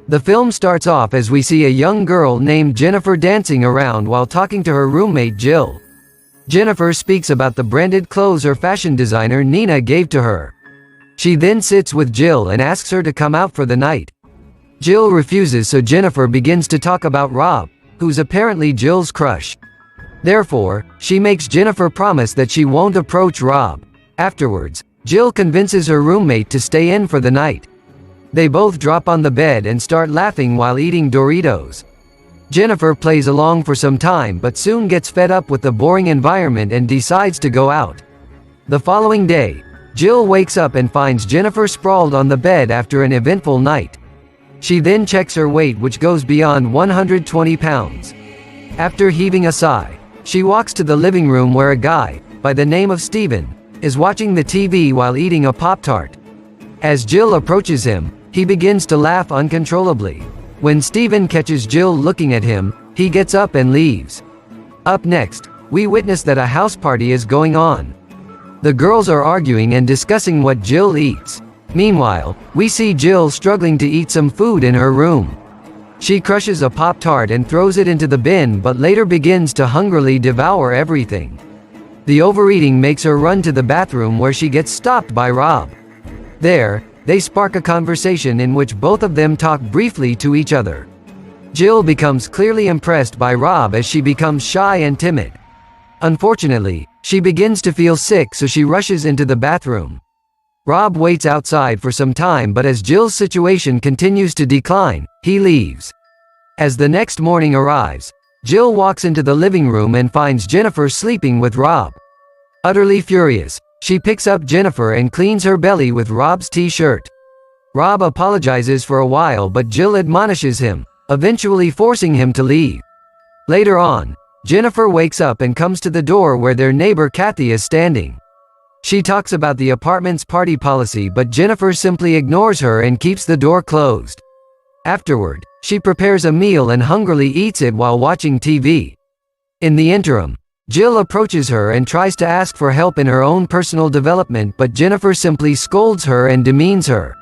The film starts off as we see a young girl named Jennifer dancing around while talking to her roommate Jill. Jennifer speaks about the branded clothes her fashion designer Nina gave to her. She then sits with Jill and asks her to come out for the night. Jill refuses, so Jennifer begins to talk about Rob, who's apparently Jill's crush. Therefore, she makes Jennifer promise that she won't approach Rob. Afterwards, Jill convinces her roommate to stay in for the night. They both drop on the bed and start laughing while eating Doritos. Jennifer plays along for some time but soon gets fed up with the boring environment and decides to go out. The following day, Jill wakes up and finds Jennifer sprawled on the bed after an eventful night. She then checks her weight, which goes beyond 120 pounds. After heaving a sigh, she walks to the living room where a guy, by the name of Steven, is watching the TV while eating a Pop-Tart. As Jill approaches him, he begins to laugh uncontrollably. When Steven catches Jill looking at him, he gets up and leaves. Up next, we witness that a house party is going on. The girls are arguing and discussing what Jill eats. Meanwhile, we see Jill struggling to eat some food in her room. She crushes a Pop-Tart and throws it into the bin, but later begins to hungrily devour everything. The overeating makes her run to the bathroom, where she gets stopped by Rob. There, they spark a conversation in which both of them talk briefly to each other. Jill becomes clearly impressed by Rob as she becomes shy and timid. Unfortunately, she begins to feel sick, so she rushes into the bathroom. Rob waits outside for some time, but as Jill's situation continues to decline, he leaves. As the next morning arrives, Jill walks into the living room and finds Jennifer sleeping with Rob. Utterly furious, she picks up Jennifer and cleans her belly with Rob's t-shirt. Rob apologizes for a while, but Jill admonishes him, eventually forcing him to leave. Later on, Jennifer wakes up and comes to the door where their neighbor Kathy is standing. She talks about the apartment's party policy, but Jennifer simply ignores her and keeps the door closed. Afterward, she prepares a meal and hungrily eats it while watching TV. In the interim, Jill approaches her and tries to ask for help in her own personal development, but Jennifer simply scolds her and demeans her.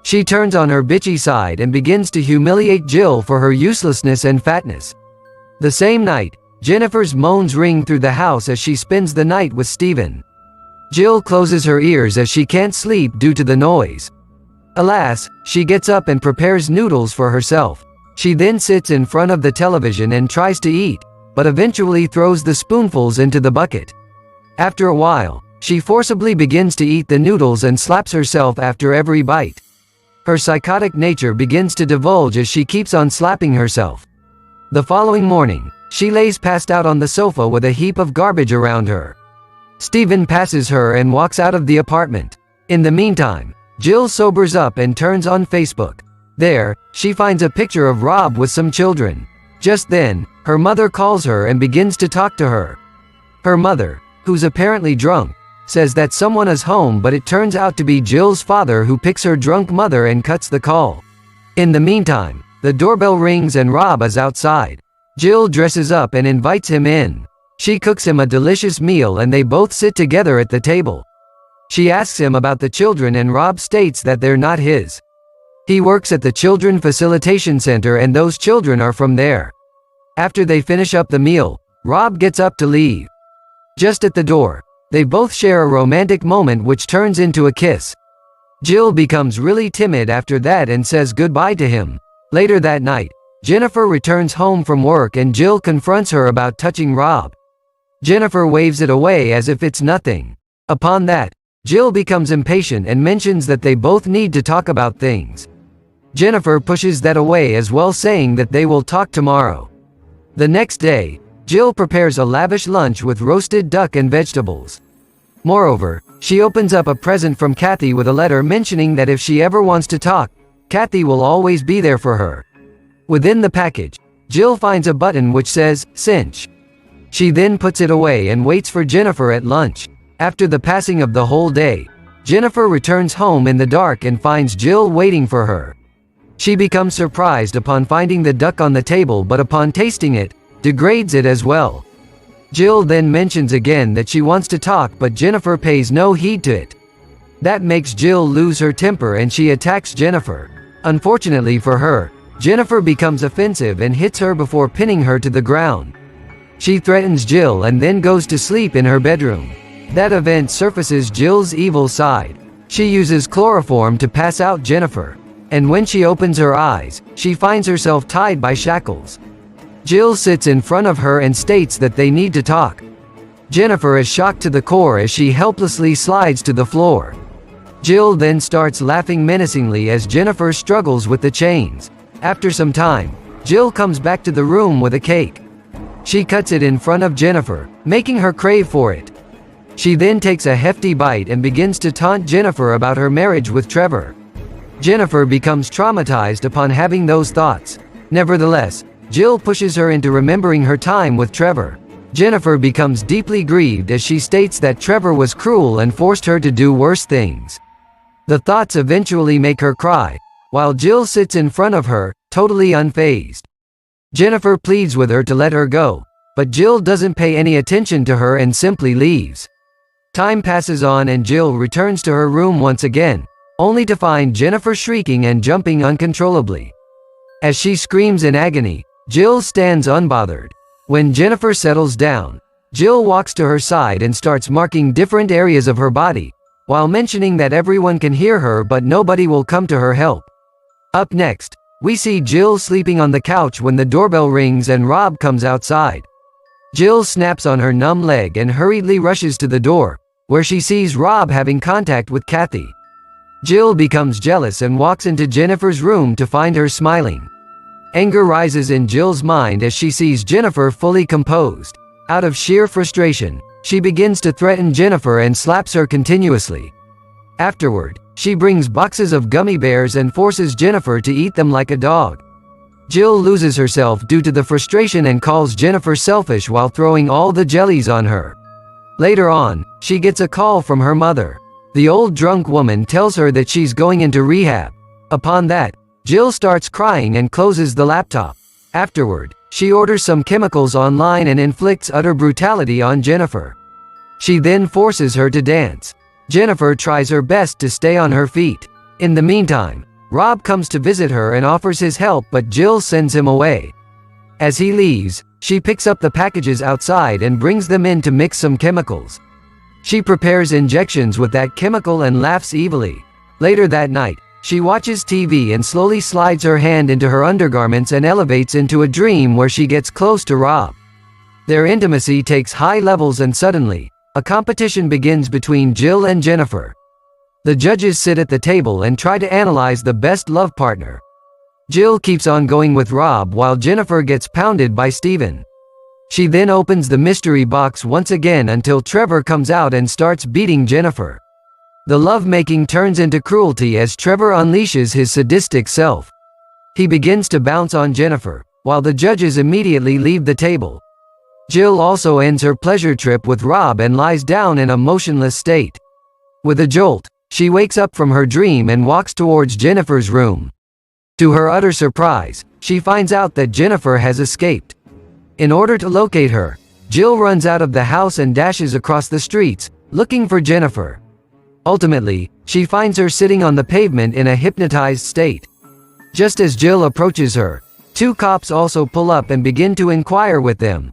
She turns on her bitchy side and begins to humiliate Jill for her uselessness and fatness. The same night, Jennifer's moans ring through the house as she spends the night with Steven. Jill closes her ears as she can't sleep due to the noise. Alas, she gets up and prepares noodles for herself. She then sits in front of the television and tries to eat, but eventually throws the spoonfuls into the bucket. After a while, she forcibly begins to eat the noodles and slaps herself after every bite. Her psychotic nature begins to divulge as she keeps on slapping herself. The following morning, she lays passed out on the sofa with a heap of garbage around her. Steven passes her and walks out of the apartment. In the meantime, Jill sobers up and turns on Facebook. There, she finds a picture of Rob with some children. Just then, her mother calls her and begins to talk to her. Her mother, who's apparently drunk, says that someone is home, but it turns out to be Jill's father, who picks her drunk mother and cuts the call. In the meantime, the doorbell rings and Rob is outside. Jill dresses up and invites him in. She cooks him a delicious meal and they both sit together at the table. She asks him about the children and Rob states that they're not his. He works at the Children Facilitation Center and those children are from there. After they finish up the meal, Rob gets up to leave. Just at the door, they both share a romantic moment which turns into a kiss. Jill becomes really timid after that and says goodbye to him. Later that night, Jennifer returns home from work and Jill confronts her about touching Rob. Jennifer waves it away as if it's nothing. Upon that, Jill becomes impatient and mentions that they both need to talk about things. Jennifer pushes that away as well, saying that they will talk tomorrow. The next day, Jill prepares a lavish lunch with roasted duck and vegetables. Moreover, she opens up a present from Kathy with a letter mentioning that if she ever wants to talk, Kathy will always be there for her. Within the package, Jill finds a button which says, "Cinch." She then puts it away and waits for Jennifer at lunch. After the passing of the whole day, Jennifer returns home in the dark and finds Jill waiting for her. She becomes surprised upon finding the duck on the table, but upon tasting it, degrades it as well. Jill then mentions again that she wants to talk, but Jennifer pays no heed to it. That makes Jill lose her temper and she attacks Jennifer. Unfortunately for her, Jennifer becomes offensive and hits her before pinning her to the ground. She threatens Jill and then goes to sleep in her bedroom. That event surfaces Jill's evil side. She uses chloroform to pass out Jennifer. And when she opens her eyes, she finds herself tied by shackles. Jill sits in front of her and states that they need to talk. Jennifer is shocked to the core as she helplessly slides to the floor. Jill then starts laughing menacingly as Jennifer struggles with the chains. After some time, Jill comes back to the room with a cake. She cuts it in front of Jennifer, making her crave for it. She then takes a hefty bite and begins to taunt Jennifer about her marriage with Trevor. Jennifer becomes traumatized upon having those thoughts. Nevertheless, Jill pushes her into remembering her time with Trevor. Jennifer becomes deeply grieved as she states that Trevor was cruel and forced her to do worse things. The thoughts eventually make her cry, while Jill sits in front of her, totally unfazed. Jennifer pleads with her to let her go, but Jill doesn't pay any attention to her and simply leaves. Time passes on and Jill returns to her room once again, only to find Jennifer shrieking and jumping uncontrollably. As she screams in agony, Jill stands unbothered. When Jennifer settles down, Jill walks to her side and starts marking different areas of her body, while mentioning that everyone can hear her but nobody will come to her help. Up next, we see Jill sleeping on the couch when the doorbell rings and Rob comes outside. Jill snaps on her numb leg and hurriedly rushes to the door, where she sees Rob having contact with Kathy. Jill becomes jealous and walks into Jennifer's room to find her smiling. Anger rises in Jill's mind as she sees Jennifer fully composed. Out of sheer frustration, she begins to threaten Jennifer and slaps her continuously. Afterward, she brings boxes of gummy bears and forces Jennifer to eat them like a dog. Jill loses herself due to the frustration and calls Jennifer selfish while throwing all the jellies on her. Later on, she gets a call from her mother. The old drunk woman tells her that she's going into rehab. Upon that, Jill starts crying and closes the laptop. Afterward, she orders some chemicals online and inflicts utter brutality on Jennifer. She then forces her to dance. Jennifer tries her best to stay on her feet. In the meantime, Rob comes to visit her and offers his help, but Jill sends him away. As he leaves, she picks up the packages outside and brings them in to mix some chemicals. She prepares injections with that chemical and laughs evilly. Later that night, she watches TV and slowly slides her hand into her undergarments and elevates into a dream where she gets close to Rob. Their intimacy takes high levels and suddenly, a competition begins between Jill and Jennifer. The judges sit at the table and try to analyze the best love partner. Jill keeps on going with Rob while Jennifer gets pounded by Steven. She then opens the mystery box once again until Trevor comes out and starts beating Jennifer. The lovemaking turns into cruelty as Trevor unleashes his sadistic self. He begins to bounce on Jennifer, while the judges immediately leave the table. Jill also ends her pleasure trip with Rob and lies down in a motionless state. With a jolt, she wakes up from her dream and walks towards Jennifer's room. To her utter surprise, she finds out that Jennifer has escaped. In order to locate her, Jill runs out of the house and dashes across the streets, looking for Jennifer. Ultimately, she finds her sitting on the pavement in a hypnotized state. Just as Jill approaches her, two cops also pull up and begin to inquire with them.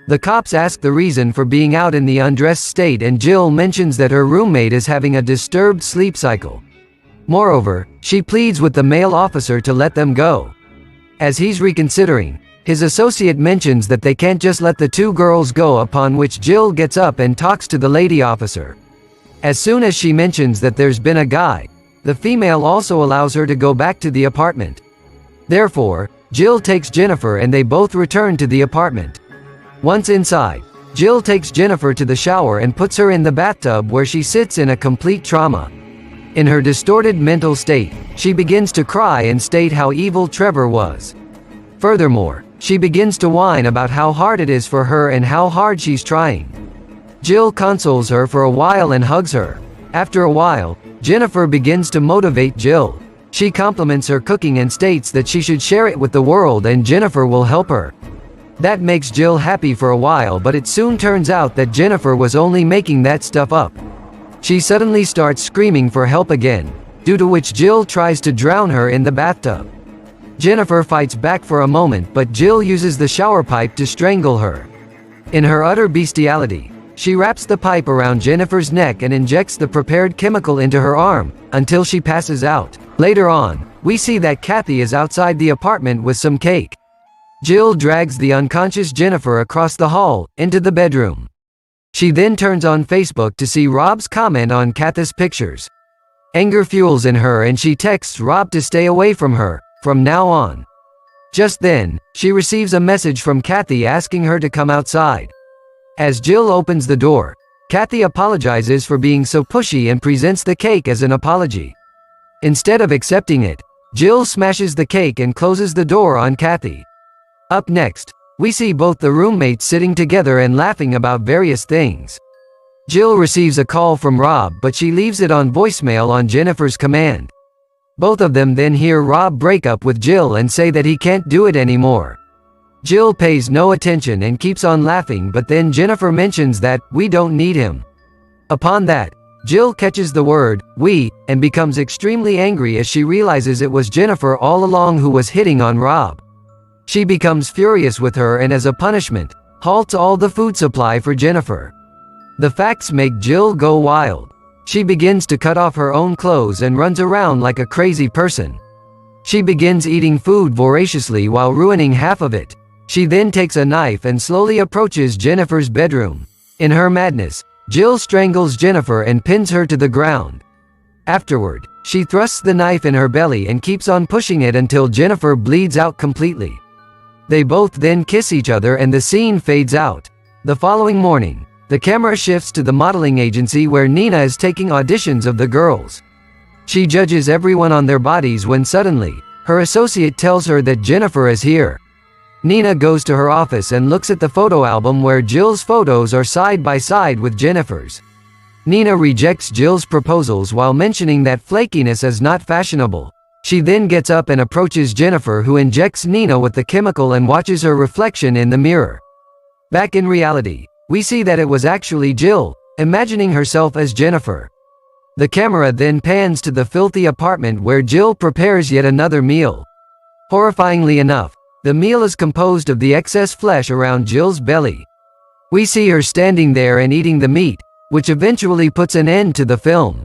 The cops ask the reason for being out in the undressed state, and Jill mentions that her roommate is having a disturbed sleep cycle. Moreover, she pleads with the male officer to let them go. As he's reconsidering, his associate mentions that they can't just let the two girls go, upon which Jill gets up and talks to the lady officer. As soon as she mentions that there's been a guy, the female also allows her to go back to the apartment. Therefore, Jill takes Jennifer and they both return to the apartment. Once inside, Jill takes Jennifer to the shower and puts her in the bathtub where she sits in a complete trauma. In her distorted mental state, she begins to cry and state how evil Trevor was. Furthermore, she begins to whine about how hard it is for her and how hard she's trying. Jill consoles her for a while and hugs her. After a while, Jennifer begins to motivate Jill. She compliments her cooking and states that she should share it with the world and Jennifer will help her. That makes Jill happy for a while, but it soon turns out that Jennifer was only making that stuff up. She suddenly starts screaming for help again, due to which Jill tries to drown her in the bathtub. Jennifer fights back for a moment, but Jill uses the shower pipe to strangle her. In her utter bestiality, she wraps the pipe around Jennifer's neck and injects the prepared chemical into her arm, until she passes out. Later on, we see that Kathy is outside the apartment with some cake. Jill drags the unconscious Jennifer across the hall, into the bedroom. She then turns on Facebook to see Rob's comment on Kathy's pictures. Anger fuels in her and she texts Rob to stay away from her, from now on. Just then, she receives a message from Kathy asking her to come outside. As Jill opens the door, Kathy apologizes for being so pushy and presents the cake as an apology. Instead of accepting it, Jill smashes the cake and closes the door on Kathy. Up next, we see both the roommates sitting together and laughing about various things. Jill receives a call from Rob, but she leaves it on voicemail on Jennifer's command. Both of them then hear Rob break up with Jill and say that he can't do it anymore. Jill pays no attention and keeps on laughing, but then Jennifer mentions that, "We don't need him." Upon that, Jill catches the word, "we," and becomes extremely angry as she realizes it was Jennifer all along who was hitting on Rob. She becomes furious with her and as a punishment, halts all the food supply for Jennifer. The facts make Jill go wild. She begins to cut off her own clothes and runs around like a crazy person. She begins eating food voraciously while ruining half of it. She then takes a knife and slowly approaches Jennifer's bedroom. In her madness, Jill strangles Jennifer and pins her to the ground. Afterward, she thrusts the knife in her belly and keeps on pushing it until Jennifer bleeds out completely. They both then kiss each other and the scene fades out. The following morning, the camera shifts to the modeling agency where Nina is taking auditions of the girls. She judges everyone on their bodies when suddenly, her associate tells her that Jennifer is here. Nina goes to her office and looks at the photo album where Jill's photos are side by side with Jennifer's. Nina rejects Jill's proposals while mentioning that flakiness is not fashionable. She then gets up and approaches Jennifer, who injects Nina with the chemical and watches her reflection in the mirror. Back in reality, we see that it was actually Jill, imagining herself as Jennifer. The camera then pans to the filthy apartment where Jill prepares yet another meal. Horrifyingly enough, the meal is composed of the excess flesh around Jill's belly. We see her standing there and eating the meat, which eventually puts an end to the film.